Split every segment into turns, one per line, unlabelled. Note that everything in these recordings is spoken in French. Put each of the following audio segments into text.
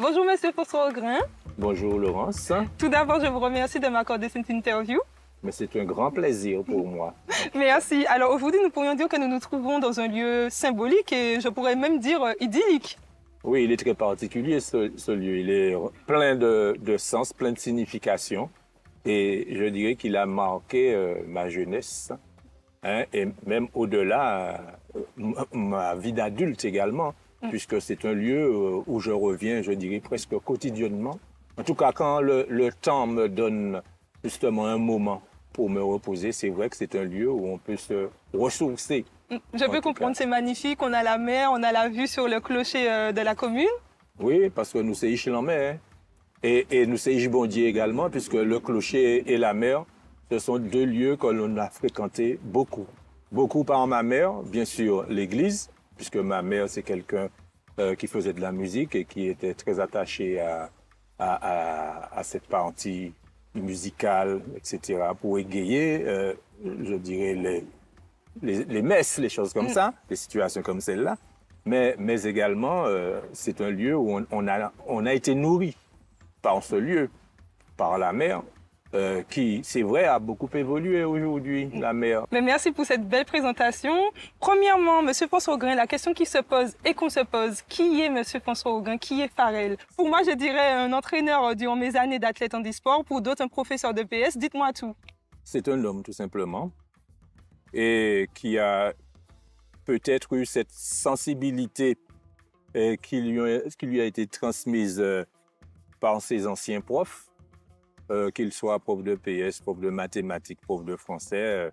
Bonjour Monsieur François Augrin.
Bonjour Laurence,
Tout d'abord, je vous remercie de m'accorder cette interview.
mais c'est un grand plaisir pour moi.
Merci. Alors aujourd'hui, nous pourrions dire que nous nous trouvons dans un lieu symbolique et je pourrais même dire idyllique.
Oui, il est très particulier ce lieu. Il est plein de sens, plein de signification. Et je dirais qu'il a marqué ma jeunesse, hein, et même au-delà, ma vie d'adulte également, puisque c'est un lieu où je reviens, je dirais, presque quotidiennement. En tout cas, quand le temps me donne justement un moment pour me reposer, c'est vrai que c'est un lieu où on peut se ressourcer.
Je peux comprendre, c'est magnifique. On a la mer, on a la vue sur le clocher de la commune.
Oui, parce que nous sommes ici en mer. Hein. Et nous sommes Bondier également, puisque le clocher et la mer, ce sont deux lieux que l'on a fréquentés beaucoup. Beaucoup par ma mère, bien sûr, l'église, puisque ma mère, c'est quelqu'un qui faisait de la musique et qui était très attaché à cette partie musicale, etc., pour égayer, je dirais, les messes, les choses comme ça, des situations comme celle-là. Mais également, c'est un lieu où on a été nourri par ce lieu, par la mer, qui, c'est vrai, a beaucoup évolué aujourd'hui, la mer.
Mais merci pour cette belle présentation. Premièrement, Monsieur François Augrin, la question qui se pose et qu'on se pose, qui est Monsieur François Augrin, qui est Farel? Pour moi, je dirais un entraîneur durant mes années d'athlète en e-sport, pour d'autres, un professeur de PS. Dites-moi tout.
C'est un homme, tout simplement, et qui a peut-être eu cette sensibilité qui lui a été transmise par ses anciens profs, qu'ils soient profs de PS, profs de mathématiques, profs de français.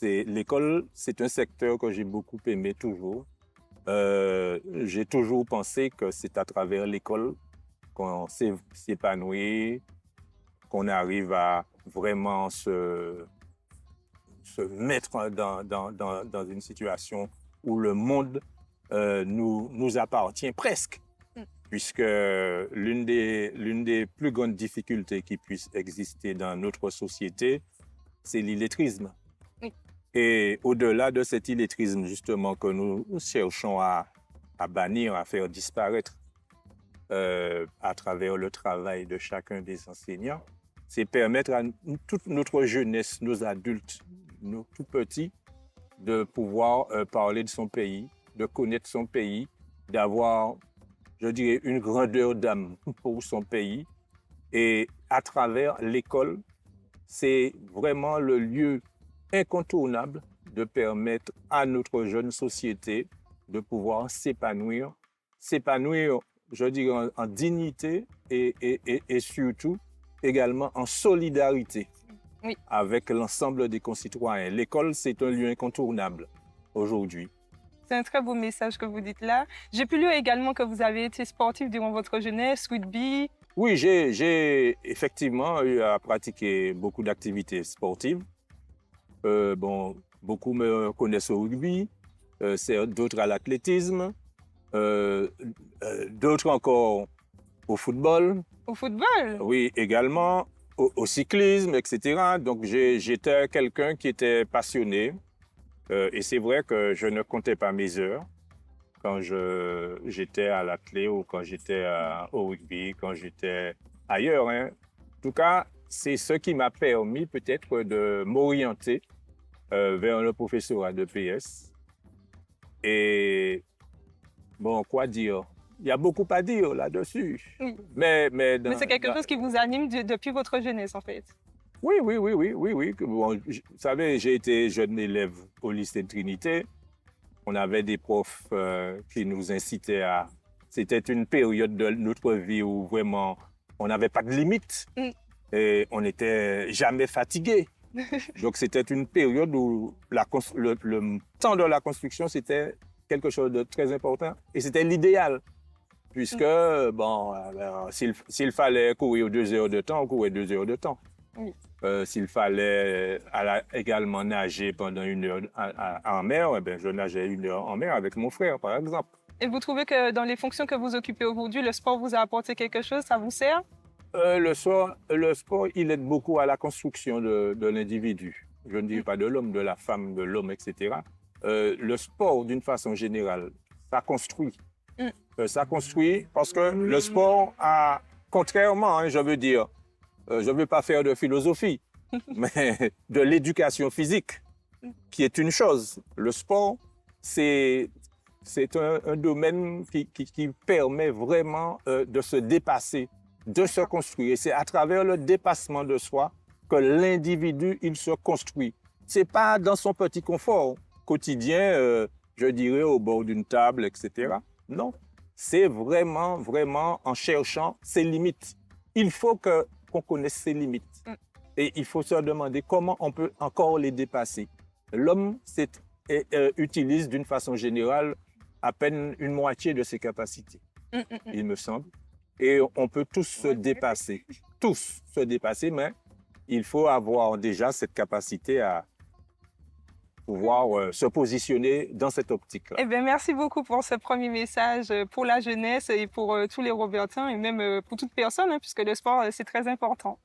L'école, c'est un secteur que j'ai beaucoup aimé toujours. J'ai toujours pensé que c'est à travers l'école qu'on s'épanouit, qu'on arrive à vraiment se mettre dans une situation où le monde nous appartient presque. Puisque l'une des plus grandes difficultés qui puissent exister dans notre société, c'est l'illettrisme.
Oui.
Et au-delà de cet illettrisme, justement, que nous cherchons à bannir, à faire disparaître à travers le travail de chacun des enseignants, c'est permettre à toute notre jeunesse, nos adultes, nos tout petits, de pouvoir parler de son pays, de connaître son pays, d'avoir, je dirais, une grandeur d'âme pour son pays. Et à travers l'école, c'est vraiment le lieu incontournable de permettre à notre jeune société de pouvoir s'épanouir, je dirais, en dignité et surtout également en solidarité avec l'ensemble des concitoyens. L'école, c'est un lieu incontournable aujourd'hui.
C'est un très beau message que vous dites là. J'ai pu lire également que vous avez été sportif durant votre jeunesse, rugby.
Oui, j'ai effectivement eu à pratiquer beaucoup d'activités sportives. Beaucoup me connaissent au rugby, d'autres à l'athlétisme, d'autres encore au football.
Au football?
Oui, également au cyclisme, etc. Donc j'étais quelqu'un qui était passionné. Et c'est vrai que je ne comptais pas mes heures quand j'étais à l'athlé ou quand j'étais au rugby, quand j'étais ailleurs. Hein. En tout cas, c'est ce qui m'a permis peut-être de m'orienter vers le professorat de PS. Et bon, quoi dire? Il y a beaucoup à dire là-dessus.
Oui.
Mais
c'est quelque chose qui vous anime depuis votre jeunesse, en fait.
Oui. Bon, vous savez, j'ai été jeune élève au lycée de Trinité. On avait des profs qui nous incitaient à... C'était une période de notre vie où vraiment on n'avait pas de limite et on n'était jamais fatigué. Donc c'était une période où le temps de la construction, c'était quelque chose de très important et c'était l'idéal. Puisque, s'il fallait courir 2 heures de temps, on courait 2 heures de temps.
Oui.
S'il fallait également nager pendant 1 heure en mer, je nageais 1 heure en mer avec mon frère, par exemple.
Et vous trouvez que dans les fonctions que vous occupez aujourd'hui, le sport vous a apporté quelque chose, ça vous sert?
Le sport, il aide beaucoup à la construction de l'individu. Je ne dis pas de l'homme, de la femme, de l'homme, etc. Le sport, d'une façon générale, ça construit. Ça construit parce que le sport a, contrairement, hein, je veux dire, je ne veux pas faire de philosophie, mais de l'éducation physique, qui est une chose. Le sport, c'est un domaine qui permet vraiment de se dépasser, de se construire. C'est à travers le dépassement de soi que l'individu, il se construit. Ce n'est pas dans son petit confort quotidien, je dirais, au bord d'une table, etc. Non, c'est vraiment, vraiment en cherchant ses limites. Il faut qu'on connaisse ses limites. Et il faut se demander comment on peut encore les dépasser. L'homme utilise d'une façon générale à peine une moitié de ses capacités, il me semble. Et on peut tous se dépasser, mais il faut avoir déjà cette capacité à pouvoir se positionner dans cette optique-là.
Eh bien, merci beaucoup pour ce premier message pour la jeunesse et pour tous les Robertins et même pour toute personne, hein, puisque le sport, c'est très important.